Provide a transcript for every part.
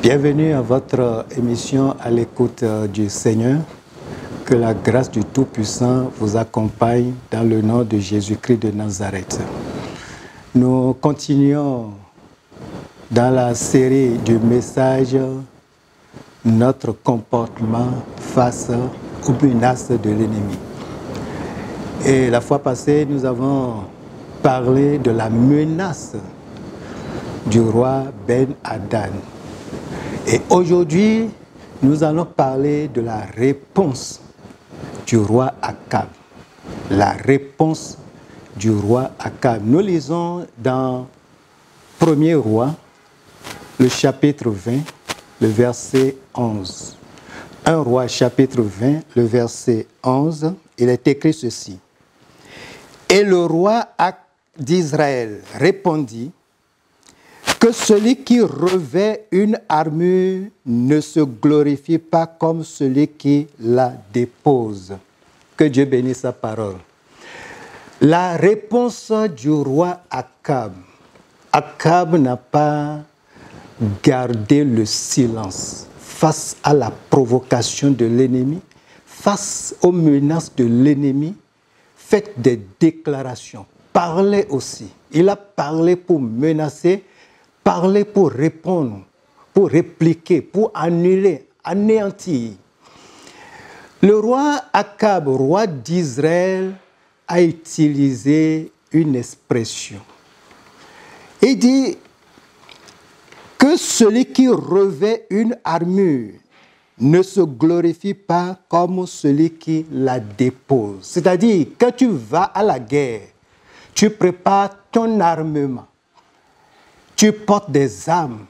Bienvenue à votre émission à l'écoute du Seigneur. Que la grâce du Tout-Puissant vous accompagne dans le nom de Jésus-Christ de Nazareth. Nous continuons dans la série du message « Notre comportement face aux menaces de l'ennemi ». Et la fois passée, nous avons parlé de la menace du roi Ben-Hadad. Et aujourd'hui, nous allons parler de la réponse du roi Akab. La réponse du roi Akab. Nous lisons dans 1er roi, le chapitre 20, le verset 11. 1 roi, chapitre 20, le verset 11, il est écrit ceci. Et le roi d'Israël répondit, que celui qui revêt une armure ne se glorifie pas comme celui qui la dépose. Que Dieu bénisse sa parole. La réponse du roi Akab. Akab n'a pas gardé le silence face à la provocation de l'ennemi, face aux menaces de l'ennemi, fait des déclarations, parlait aussi. Il a parlé pour menacer, parler pour répondre, pour répliquer, pour annuler, anéantir. Le roi Akab, roi d'Israël, a utilisé une expression. Il dit que celui qui revêt une armure ne se glorifie pas comme celui qui la dépose. C'est-à-dire, quand tu vas à la guerre, tu prépares ton armement. Tu portes des armes.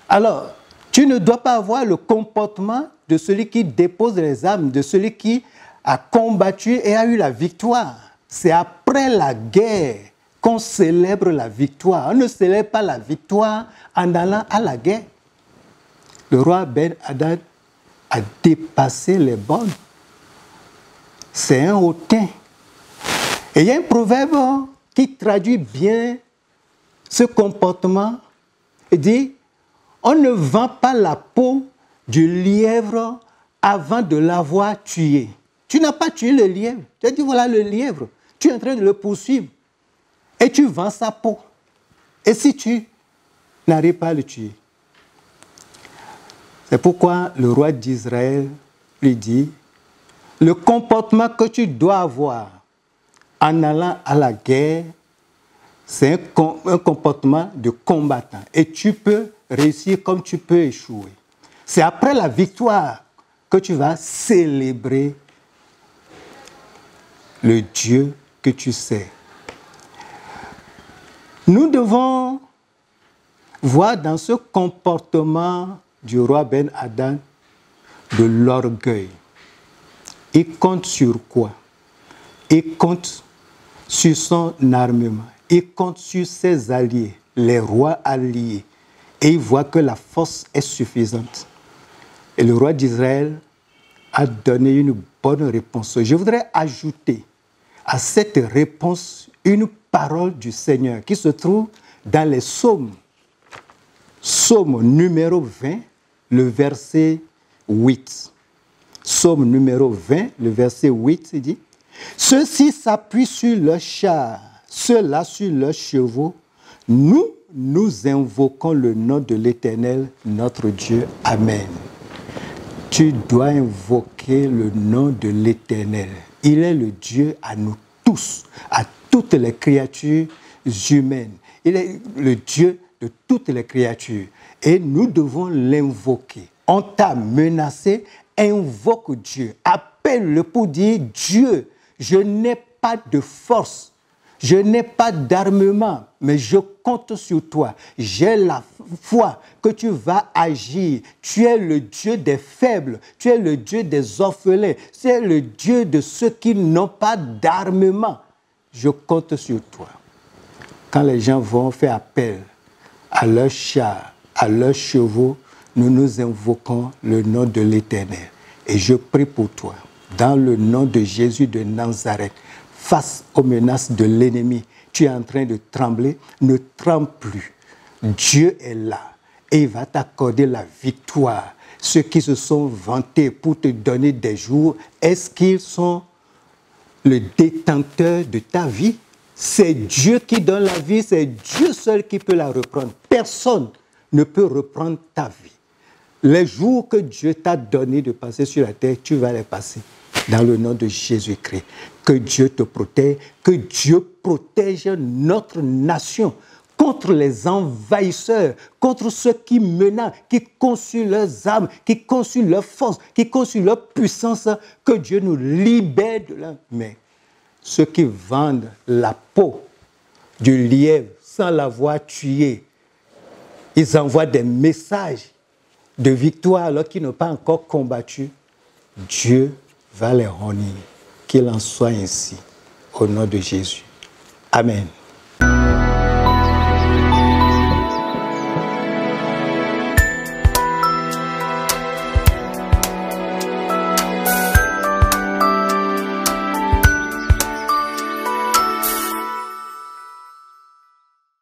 Alors, tu ne dois pas avoir le comportement de celui qui dépose les armes, de celui qui a combattu et a eu la victoire. C'est après la guerre qu'on célèbre la victoire. On ne célèbre pas la victoire en allant à la guerre. Le roi Ben-Hadad a dépassé les bornes. C'est un hautain. Et il y a un proverbe qui traduit bien ce comportement. Il dit, on ne vend pas la peau du lièvre avant de l'avoir tué. Tu n'as pas tué le lièvre. Tu as dit, voilà le lièvre. Tu es en train de le poursuivre. Et tu vends sa peau. Et si tu n'arrives pas à le tuer? C'est pourquoi le roi d'Israël lui dit, le comportement que tu dois avoir en allant à la guerre, c'est un comportement de combattant. Et tu peux réussir comme tu peux échouer. C'est après la victoire que tu vas célébrer le Dieu que tu sais. Nous devons voir dans ce comportement du roi Ben-Hadad de l'orgueil. Il compte sur quoi? Il compte sur son armement. Il compte sur ses alliés, les rois alliés. Et il voit que la force est suffisante. Et le roi d'Israël a donné une bonne réponse. Je voudrais ajouter à cette réponse une parole du Seigneur qui se trouve dans les psaumes. Psaume numéro 20, le verset 8. Psaume numéro 20, le verset 8, il dit « Ceux-ci s'appuient sur leurs chars, ceux-là sur leurs chevaux. Nous invoquons le nom de l'Éternel, notre Dieu. Amen. » Tu dois invoquer le nom de l'Éternel. Il est le Dieu à nous tous, à toutes les créatures humaines. Il est le Dieu de toutes les créatures. Et nous devons l'invoquer. On t'a menacé, invoque Dieu. Appelle-le pour dire, Dieu, je n'ai pas de force. Je n'ai pas d'armement, mais je compte sur toi. J'ai la foi que tu vas agir. Tu es le Dieu des faibles. Tu es le Dieu des orphelins. Tu es le Dieu de ceux qui n'ont pas d'armement. Je compte sur toi. Quand les gens vont faire appel à leurs chars, à leurs chevaux, nous invoquons le nom de l'Éternel. Et je prie pour toi, dans le nom de Jésus de Nazareth, face aux menaces de l'ennemi, tu es en train de trembler, ne tremble plus. Dieu est là. et il va t'accorder la victoire. Ceux qui se sont vantés pour te donner des jours, est-ce qu'ils sont le détenteur de ta vie? C'est Dieu qui donne la vie, c'est Dieu seul qui peut la reprendre. Personne ne peut reprendre ta vie. Les jours que Dieu t'a donné de passer sur la terre, tu vas les passer dans le nom de Jésus-Christ. Que Dieu te protège, que Dieu protège notre nation contre les envahisseurs, contre ceux qui menacent, qui conçuent leurs armes, qui conçuent leur force, qui conçuent leur puissance, que Dieu nous libère de leurs mains. Ceux qui vendent la peau du lièvre sans l'avoir tué, ils envoient des messages de victoire alors qu'ils n'ont pas encore combattu. Dieu va les honner. Qu'il en soit ainsi. Au nom de Jésus. Amen.